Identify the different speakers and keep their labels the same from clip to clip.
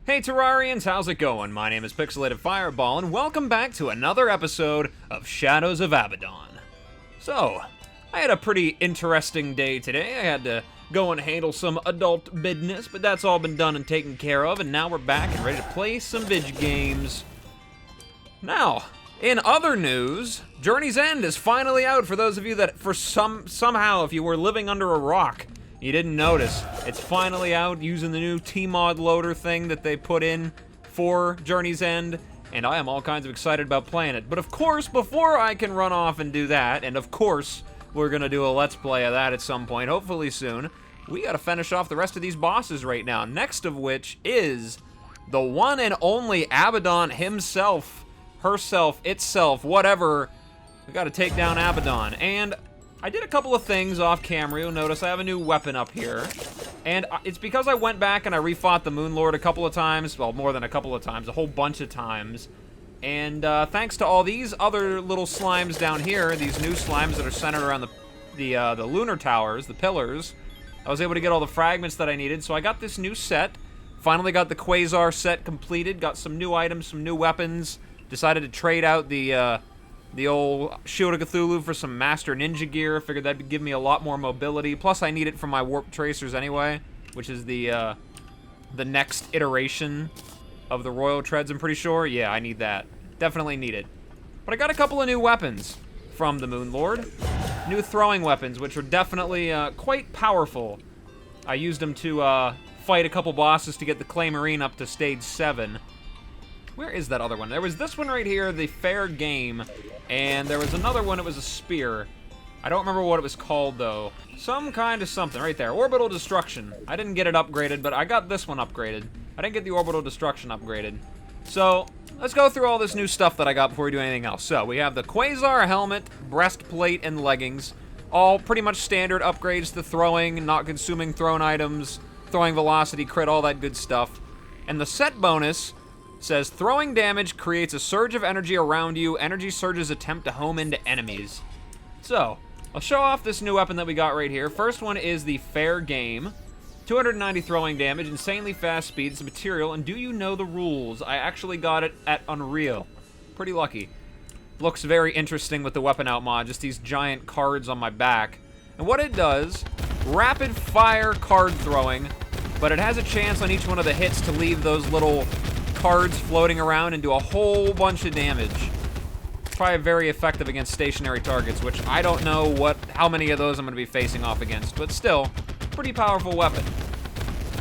Speaker 1: Hey Terrarians, how's it going? My name is Pixelated Fireball, and welcome back to another episode of Shadows of Abaddon. So, I had a pretty interesting day today. I had to go and handle some adult business, but that's all been done and taken care of, and now we're back and ready to play some video games. Now, in other news, Journey's End is finally out for those of you that, somehow, if you were living under a rock, you didn't notice. It's finally out using the new T-Mod loader thing that they put in for Journey's End, and I am all kinds of excited about playing it. But of course, before I can run off and do that, and of course, we're gonna do a Let's Play of that at some point, hopefully soon, we gotta finish off the rest of these bosses right now, next of which is the one and only Abaddon himself, herself, itself, whatever. We gotta take down Abaddon, and I did a couple of things off camera. You'll notice I have a new weapon up here. And it's because I went back and I refought the Moon Lord a couple of times. Well, more than a couple of times, a whole bunch of times. And thanks to all these other little slimes down here, these new slimes that are centered around the lunar towers, the pillars, I was able to get all the fragments that I needed. So I got this new set. Finally got the Quasar set completed. Got some new items, some new weapons. Decided to trade out the old Shield of Cthulhu for some Master Ninja gear. Figured that'd give me a lot more mobility. Plus, I need it for my Warp Tracers anyway, which is the next iteration of the Royal Treads, I'm pretty sure. Yeah, I need that. Definitely need it. But I got a couple of new weapons from the Moon Lord. New throwing weapons, which are definitely quite powerful. I used them to fight a couple bosses to get the Clay Marine up to stage 7. Where is that other one? There was this one right here, the Fair Game, and there was another one, it was a spear. I don't remember what it was called, though. Some kind of something, right there. Orbital Destruction. I didn't get it upgraded, but I got this one upgraded. I didn't get the Orbital Destruction upgraded. So, let's go through all this new stuff that I got before we do anything else. So, we have the Quasar helmet, breastplate, and leggings. All pretty much standard upgrades to throwing, not consuming thrown items, throwing velocity, crit, all that good stuff. And the set bonus says, throwing damage creates a surge of energy around you. Energy surges attempt to home into enemies. So, I'll show off this new weapon that we got right here. First one is the Fair Game. 290 throwing damage, insanely fast speed, it's material, and do you know the rules? I actually got it at Unreal. Pretty lucky. Looks very interesting with the weapon out mod, just these giant cards on my back. And what it does, rapid fire card throwing, but it has a chance on each one of the hits to leave those little cards floating around and do a whole bunch of damage. Probably very effective against stationary targets, which I don't know how many of those I'm going to be facing off against, but still, pretty powerful weapon.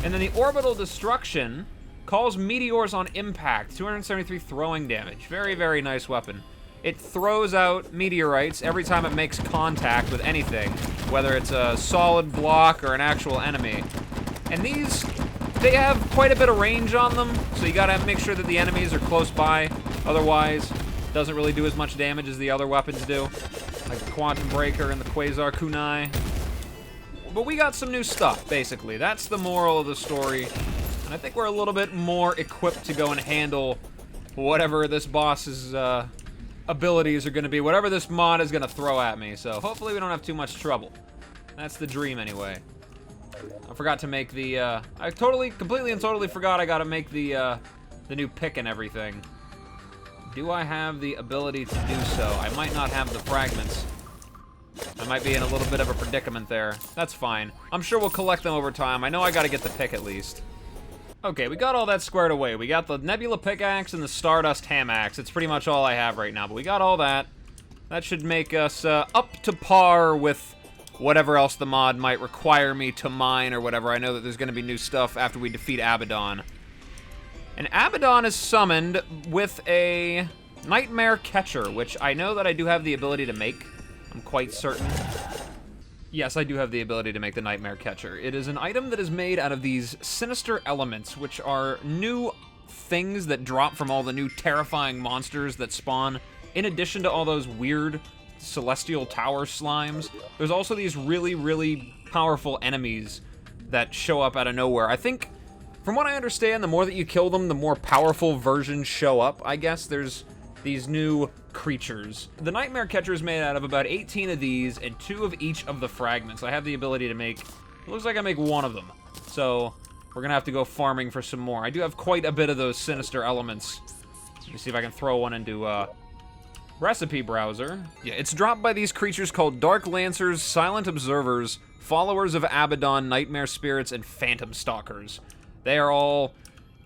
Speaker 1: And then the Orbital Destruction calls meteors on impact, 273 throwing damage. Very, very nice weapon. It throws out meteorites every time it makes contact with anything, whether it's a solid block or an actual enemy. And these, they have quite a bit of range on them, so you gotta make sure that the enemies are close by. Otherwise, it doesn't really do as much damage as the other weapons do, like the Quantum Breaker and the Quasar Kunai. But we got some new stuff, basically. That's the moral of the story. And I think we're a little bit more equipped to go and handle whatever this boss's abilities are gonna be, whatever this mod is gonna throw at me. So hopefully we don't have too much trouble. That's the dream anyway. I forgot to make the, I completely and totally forgot I gotta make the new pick and everything. Do I have the ability to do so? I might not have the fragments. I might be in a little bit of a predicament there. That's fine. I'm sure we'll collect them over time. I know I gotta get the pick at least. Okay, we got all that squared away. We got the Nebula Pickaxe and the Stardust Ham Axe. It's pretty much all I have right now, but we got all that. That should make us up to par with whatever else the mod might require me to mine or whatever. I know that there's going to be new stuff after we defeat Abaddon. And Abaddon is summoned with a Nightmare Catcher, which I know that I do have the ability to make. I'm quite certain. Yes, I do have the ability to make the Nightmare Catcher. It is an item that is made out of these sinister elements, which are new things that drop from all the new terrifying monsters that spawn, in addition to all those weird celestial tower slimes. There's also these really, really powerful enemies that show up out of nowhere. I think, from what I understand, the more that you kill them, the more powerful versions show up. I guess there's these new creatures. The Nightmare Catcher is made out of about 18 of these and 2 of each of the fragments. I have the ability to make, it looks like I make 1 of them. So We're gonna have to go farming for some more. I do have quite a bit of those sinister elements. Let me see if I can throw one into, recipe browser. Yeah, it's dropped by these creatures called Dark Lancers, Silent Observers, Followers of Abaddon, Nightmare Spirits, and Phantom Stalkers. They are all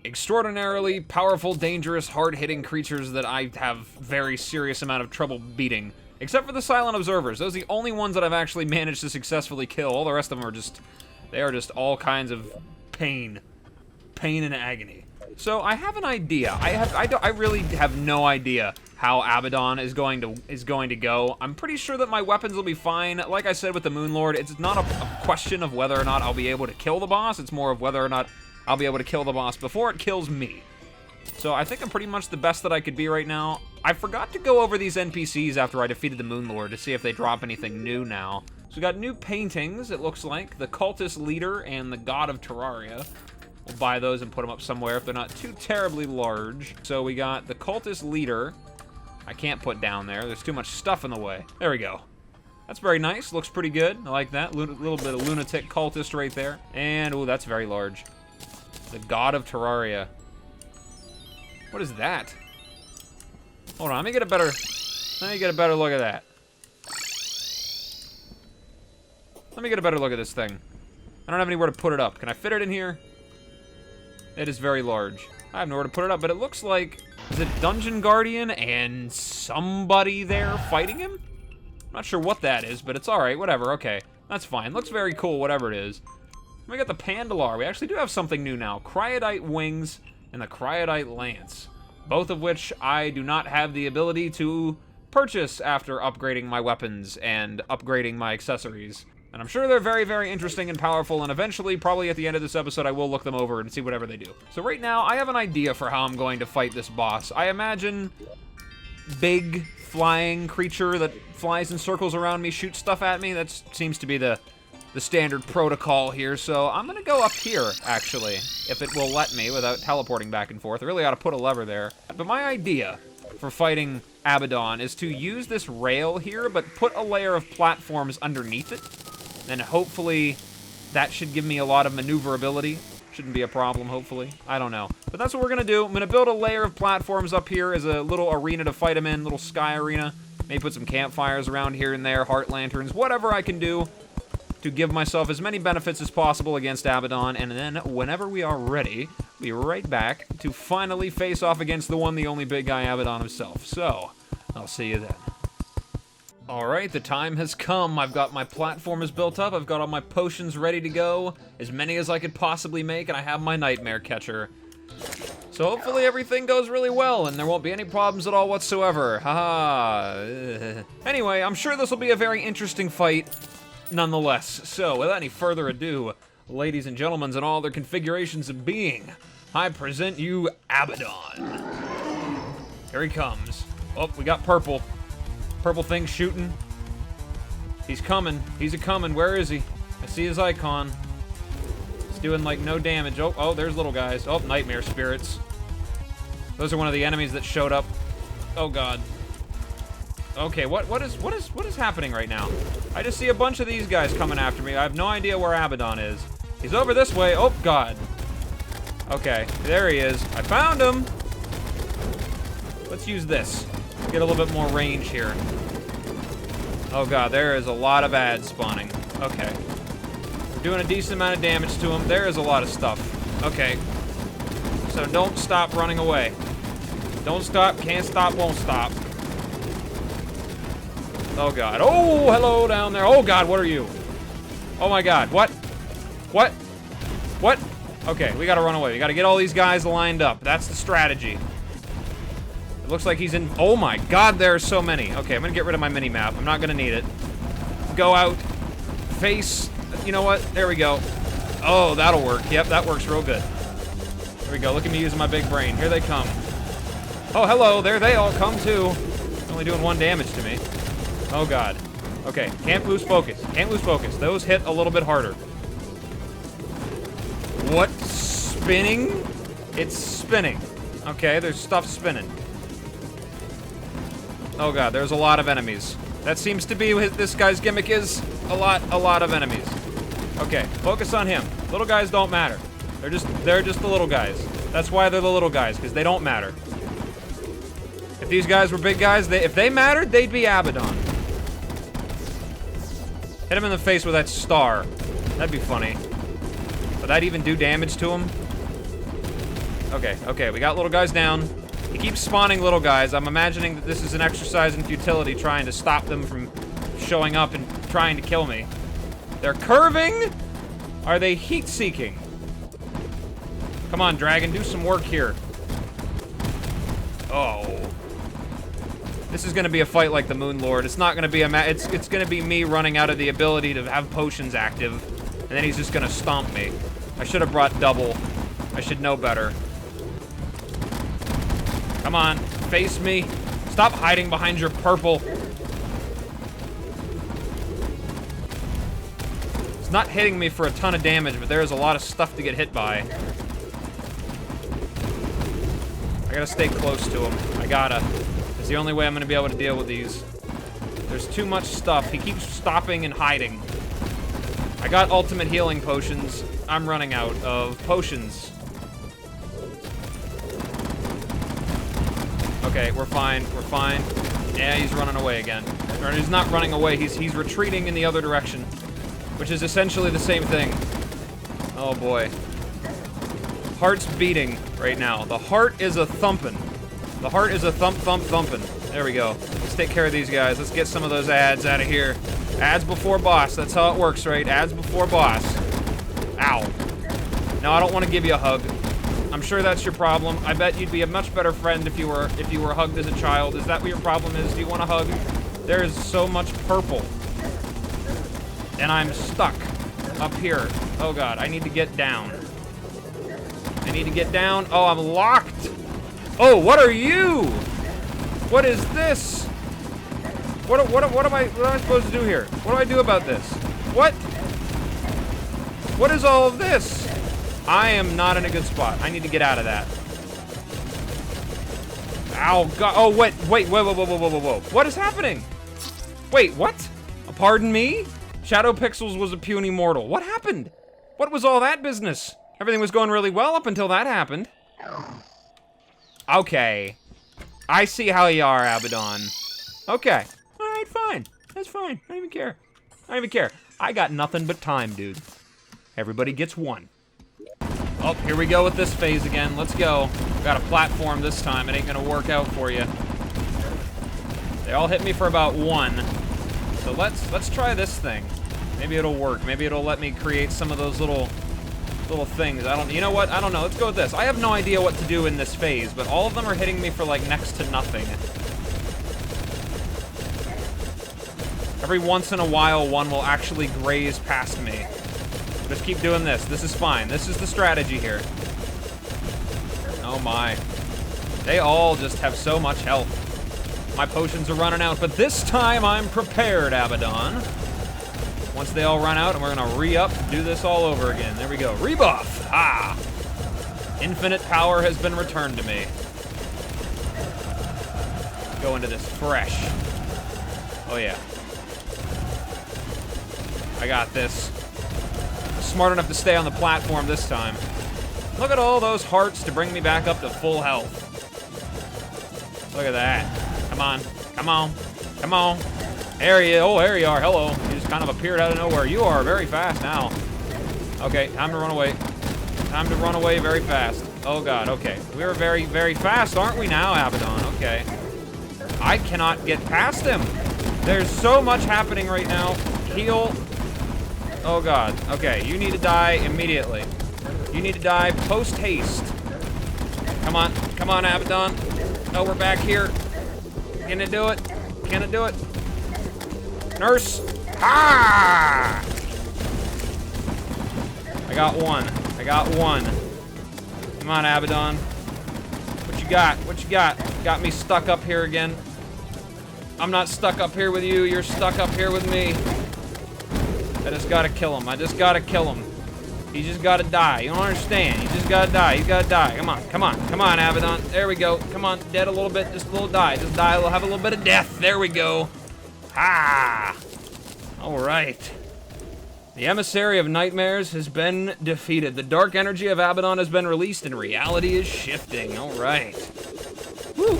Speaker 1: extraordinarily powerful, dangerous, hard-hitting creatures that I have very serious amount of trouble beating. Except for the Silent Observers. Those are the only ones that I've actually managed to successfully kill. All the rest of them are just... they are just all kinds of pain. Pain and agony. So, I have an idea. I really have no idea how Abaddon is going to go. I'm pretty sure that my weapons will be fine. Like I said with the Moonlord, it's not a question of whether or not I'll be able to kill the boss. It's more of whether or not I'll be able to kill the boss before it kills me. So I think I'm pretty much the best that I could be right now. I forgot to go over these NPCs after I defeated the Moonlord to see if they drop anything new now. So we got new paintings, it looks like. The Cultist Leader and the God of Terraria. We'll buy those and put them up somewhere if they're not too terribly large. So we got the Cultist Leader. I can't put down there. There's too much stuff in the way. There we go. That's very nice. Looks pretty good. I like that. Little bit of lunatic cultist right there. And, ooh, that's very large. The God of Terraria. What is that? Hold on, let me get a better look at that. Let me get a better look at this thing. I don't have anywhere to put it up. Can I fit it in here? It is very large. I have nowhere to put it up, but it looks like... is it Dungeon Guardian and somebody there fighting him? I'm not sure what that is, but it's alright, whatever, okay. That's fine. Looks very cool, whatever it is. We got the Pandalar. We actually do have something new now. Cryodite Wings and the Cryodite Lance. Both of which I do not have the ability to purchase after upgrading my weapons and upgrading my accessories. And I'm sure they're very, very interesting and powerful, and eventually, probably at the end of this episode, I will look them over and see whatever they do. So right now, I have an idea for how I'm going to fight this boss. I imagine big, flying creature that flies in circles around me, shoots stuff at me. That seems to be the standard protocol here, so I'm gonna go up here, actually, if it will let me without teleporting back and forth. I really ought to put a lever there. But my idea for fighting Abaddon is to use this rail here, but put a layer of platforms underneath it. Then hopefully that should give me a lot of maneuverability. Shouldn't be a problem, hopefully. I don't know. But that's what we're gonna do. I'm gonna build a layer of platforms up here as a little arena to fight him in, little sky arena. Maybe put some campfires around here and there, heart lanterns, whatever I can do to give myself as many benefits as possible against Abaddon, and then whenever we are ready, we'll be right back to finally face off against the one, the only big guy, Abaddon himself. So, I'll see you then. Alright, the time has come. I've got my platforms built up, I've got all my potions ready to go, as many as I could possibly make, and I have my Nightmare Catcher. So hopefully everything goes really well, and there won't be any problems at all whatsoever. Haha. Anyway, I'm sure this will be a very interesting fight, nonetheless. So, without any further ado, ladies and gentlemen, in all their configurations of being, I present you Abaddon. Here he comes. Oh, we got purple. Purple thing shooting. He's coming. He's a-coming. Where is he? I see his icon. He's doing, like, no damage. Oh, there's little guys. Oh, Nightmare Spirits. Those are one of the enemies that showed up. Oh, God. Okay, what is happening right now? I just see a bunch of these guys coming after me. I have no idea where Abaddon is. He's over this way. Oh, God. Okay, there he is. I found him. Let's use this. Get a little bit more range here. Oh, God, there is a lot of ads spawning. Okay. We're doing a decent amount of damage to him. There is a lot of stuff. Okay. So don't stop running away. Don't stop, can't stop, won't stop. Oh, God. Oh, hello down there. Oh, God, what are you? Oh, my God. What? What? What? Okay, we gotta run away. We gotta get all these guys lined up. That's the strategy. It looks like he's in... Oh, my God, there are so many. Okay, I'm gonna get rid of my mini-map. I'm not gonna need it. Go out. Face... You know what? There we go. Oh, that'll work. Yep, that works real good. There we go. Look at me using my big brain. Here they come. Oh, hello. There they all come, too. Only doing 1 damage to me. Oh, God. Okay, can't lose focus. Can't lose focus. Those hit a little bit harder. What? Spinning? It's spinning. Okay, there's stuff spinning. Oh, God, there's a lot of enemies. That seems to be what this guy's gimmick is. A lot of enemies. Okay, focus on him. Little guys don't matter. They're just the little guys. That's why they're the little guys, because they don't matter. If these guys were big guys, if they mattered, they'd be Abaddon. Hit him in the face with that star. That'd be funny. Would that even do damage to him? Okay, we got little guys down. He keeps spawning little guys. I'm imagining that this is an exercise in futility, trying to stop them from showing up and trying to kill me. They're curving? Are they heat-seeking? Come on, dragon, do some work here. Oh. This is gonna be a fight like the Moon Lord. It's not gonna be it's gonna be me running out of the ability to have potions active, and then he's just gonna stomp me. I should have brought double. I should know better. Come on, face me. Stop hiding behind your purple. It's not hitting me for a ton of damage, but there is a lot of stuff to get hit by. I gotta stay close to him. I gotta. It's the only way I'm gonna be able to deal with these. There's too much stuff. He keeps stopping and hiding. I got ultimate healing potions. I'm running out of potions. Okay, we're fine. We're fine. Yeah, he's running away again. Or he's not running away. He's retreating in the other direction, which is essentially the same thing. Oh boy. Heart's beating right now. The heart is a thumping. The heart is a thumping. There we go. Let's take care of these guys. Let's get some of those ads out of here. Ads before boss. That's how it works, right? Ads before boss. Ow. No, I don't want to give you a hug. I'm sure that's your problem. I bet you'd be a much better friend if you were hugged as a child. Is that what your problem is? Do you want a hug? There is so much purple. And I'm stuck up here. Oh god, I need to get down. I need to get down. Oh, I'm locked. Oh, what are you? What is this? What am I supposed to do here? What do I do about this? What? What is all of this? I am not in a good spot. I need to get out of that. Ow, god. Oh, wait. Whoa. What is happening? Wait, what? Pardon me? Shadow Pixels was a puny mortal. What happened? What was all that business? Everything was going really well up until that happened. Okay. I see how you are, Abaddon. Okay. Alright, fine. That's fine. I don't even care. I don't even care. I got nothing but time, dude. Everybody gets one. Oh, here we go with this phase again. Let's go. Got a platform this time. It ain't gonna work out for you. They all hit me for about one. So let's try this thing. Maybe it'll work. Maybe it'll let me create some of those little things. You know what? I don't know. Let's go with this. I have no idea what to do in this phase, but all of them are hitting me for like next to nothing. Every once in a while, one will actually graze past me. Just keep doing this. This is fine. This is the strategy here. Oh my. They all just have so much health. My potions are running out, but this time I'm prepared, Abaddon. Once they all run out, and we're gonna re-up, do this all over again. There we go. Rebuff! Ah! Infinite power has been returned to me. Go into this fresh. Oh yeah. I got this. Smart enough to stay on the platform this time. Look at all those hearts to bring me back up to full health. Look at that. Come on. Come on. Come on. There you are. Hello. You just kind of appeared out of nowhere. You are very fast now. Okay, time to run away. Time to run away very fast. Oh god, okay. We're very, very fast, aren't we now, Abaddon? Okay. I cannot get past him. There's so much happening right now. Heal. Oh god. Okay, you need to die immediately. You need to die post-haste. Come on. Come on, Abaddon. Oh, we're back here. Can it do it? Can it do it? Nurse! Ah! I got one. I got one. Come on, Abaddon. What you got? What you got? Got me stuck up here again. I'm not stuck up here with you. You're stuck up here with me. I just gotta kill him. I just gotta kill him. He just gotta die. You don't understand. You just gotta die. You gotta die. Come on. Come on. Come on, Abaddon. There we go. Come on. Dead a little bit. Just a little die. Just die. We'll have a little bit of death. There we go. Ah! All right. The emissary of nightmares has been defeated. The dark energy of Abaddon has been released, and reality is shifting. All right. Whew.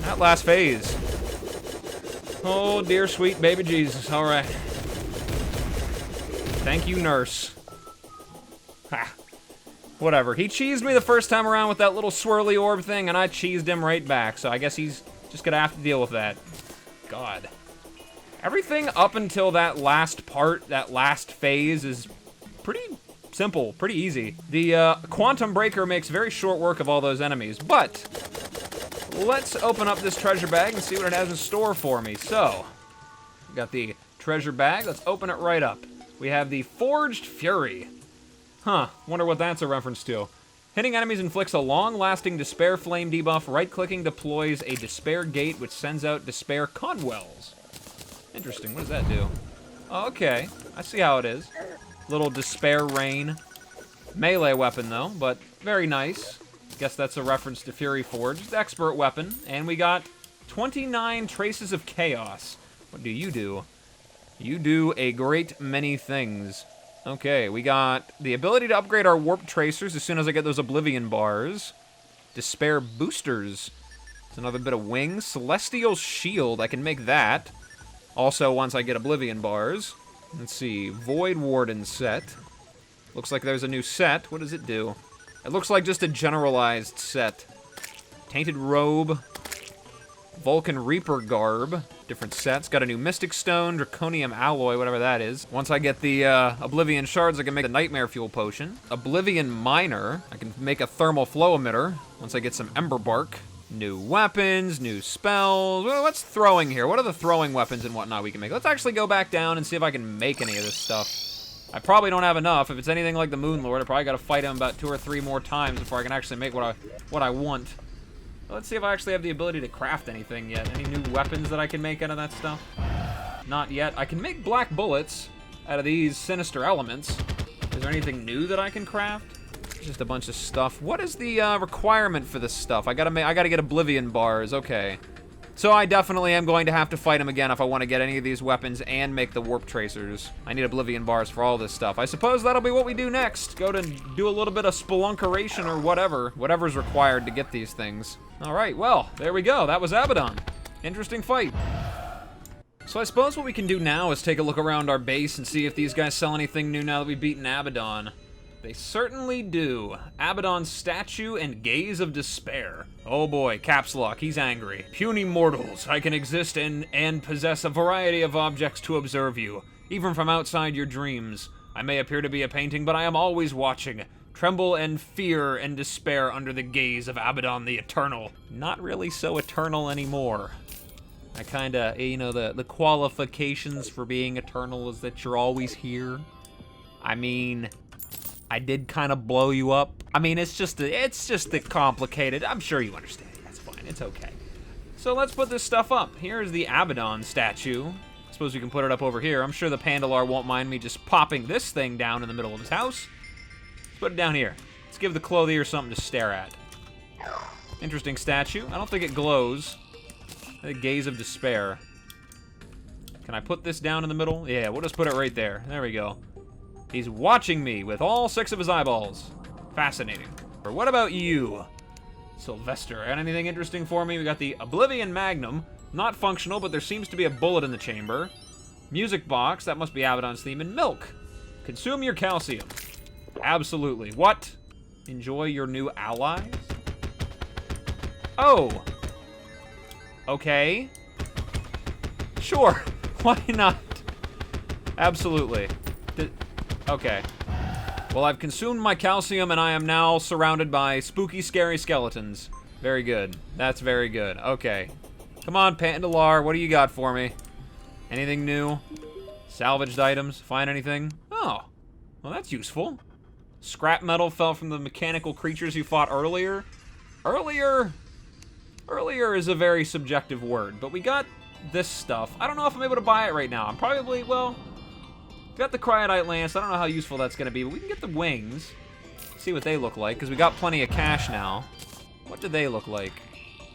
Speaker 1: That last phase. Oh, dear sweet baby Jesus. All right. Thank you, nurse. Ha. Whatever. He cheesed me the first time around with that little swirly orb thing, and I cheesed him right back, so I guess he's just gonna have to deal with that. God. Everything up until that last part, that last phase, is pretty simple, pretty easy. The Quantum Breaker makes very short work of all those enemies, but let's open up this treasure bag and see what it has in store for me. So, we got the treasure bag. Let's open it right up. We have the Forged Fury. Huh, wonder what that's a reference to. Hitting enemies inflicts a long-lasting Despair Flame debuff. Right-clicking deploys a Despair Gate, which sends out Despair Conwells. Interesting, what does that do? Oh, okay, I see how it is. Little Despair Rain. Melee weapon, though, but very nice. Guess that's a reference to Fury Forged. Expert weapon. And we got 29 Traces of Chaos. What do? You do a great many things. Okay, we got the ability to upgrade our Warp Tracers as soon as I get those Oblivion bars. Despair Boosters. It's another bit of wings. Celestial Shield, I can make that. Also, once I get Oblivion bars. Let's see, Void Warden set. Looks like there's a new set. What does it do? It looks like just a generalized set. Tainted Robe. Vulcan Reaper Garb. Different sets. Got a new Mystic Stone, Draconium Alloy, whatever that is. Once I get the Oblivion Shards, I can make a Nightmare Fuel Potion. Oblivion Miner. I can make a Thermal Flow Emitter. Once I get some Ember Bark. New weapons, new spells. Well, what's throwing here? What are the throwing weapons and whatnot we can make? Let's actually go back down and see if I can make any of this stuff. I probably don't have enough. If it's anything like the Moon Lord, I probably got to fight him about 2 or 3 more times before I can actually make what I want. Let's see if I actually have the ability to craft anything yet. Any new weapons that I can make out of that stuff? Not yet. I can make black bullets out of these sinister elements. Is there anything new that I can craft? Just a bunch of stuff. What is the requirement for this stuff? I gotta get Oblivion bars. Okay. So I definitely am going to have to fight him again if I want to get any of these weapons and make the Warp Tracers. I need Oblivion bars for all this stuff. I suppose that'll be what we do next. Go to do a little bit of spelunkeration or whatever. Whatever's required to get these things. Alright, well, there we go. That was Abaddon. Interesting fight. So I suppose what we can do now is take a look around our base and see if these guys sell anything new now that we've beaten Abaddon. They certainly do. Abaddon's statue and gaze of despair. Oh boy, caps lock, he's angry. Puny mortals, I can exist in and possess a variety of objects to observe you, even from outside your dreams. I may appear to be a painting, but I am always watching. Tremble and fear and despair under the gaze of Abaddon the Eternal. Not really so eternal anymore. I kinda, you know, the qualifications for being eternal is that you're always here. I mean, I did kind of blow you up. I mean, it's just the complicated. I'm sure you understand. That's fine. It's okay. So let's put this stuff up. Here's the Abaddon statue. I suppose we can put it up over here. I'm sure the Pandalar won't mind me just popping this thing down in the middle of his house. Let's put it down here. Let's give the clothier something to stare at. Interesting statue. I don't think it glows. The gaze of despair. Can I put this down in the middle? Yeah, we'll just put it right there. There we go. He's watching me with all 6 of his eyeballs. Fascinating. Or what about you, Sylvester? Got anything interesting for me? We got the Oblivion Magnum. Not functional, but there seems to be a bullet in the chamber. Music box. That must be Abaddon's theme. And milk. Consume your calcium. Absolutely. What? Enjoy your new allies? Oh. Okay. Sure. Why not? Absolutely. Okay. Well, I've consumed my calcium, and I am now surrounded by spooky, scary skeletons. Very good. That's very good. Okay. Come on, Pandalar, what do you got for me? Anything new? Salvaged items? Find anything? Oh. Well, that's useful. Scrap metal fell from the mechanical creatures you fought earlier. Earlier is a very subjective word, but we got this stuff. I don't know if I'm able to buy it right now. I'm probably, well... Got the Cryotite Lance. I don't know how useful that's going to be, but we can get the wings. See what they look like, because we got plenty of cash now. What do they look like?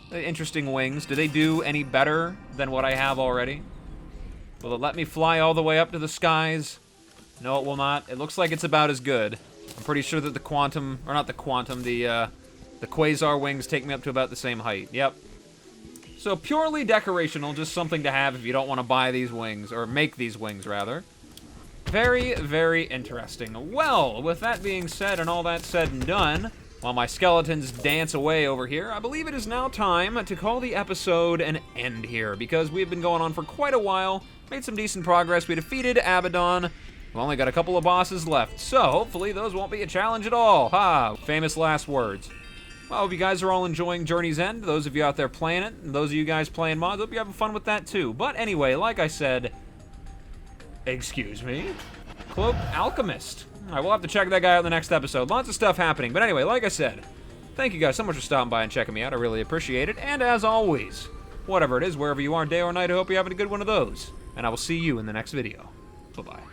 Speaker 1: Interesting wings. Do they do any better than what I have already? Will it let me fly all the way up to the skies? No, it will not. It looks like it's about as good. I'm pretty sure that the quantum, or not the quantum, the quasar wings take me up to about the same height. Yep. So purely decorational, just something to have if you don't want to buy these wings, or make these wings, rather. Very, very interesting. Well, with that being said and all that said and done, while my skeletons dance away over here, I believe it is now time to call the episode an end here, because we've been going on for quite a while, made some decent progress, we defeated Abaddon, we've only got a couple of bosses left, so hopefully those won't be a challenge at all. Ha! Famous last words. Well, I hope you guys are all enjoying Journey's End, those of you out there playing it, and those of you guys playing mods, hope you're having fun with that too. But anyway, like I said, excuse me? Cloaked Alchemist. I will have to check that guy out in the next episode. Lots of stuff happening. But anyway, like I said, thank you guys so much for stopping by and checking me out. I really appreciate it. And as always, whatever it is, wherever you are, day or night, I hope you're having a good one of those. And I will see you in the next video. Bye-bye.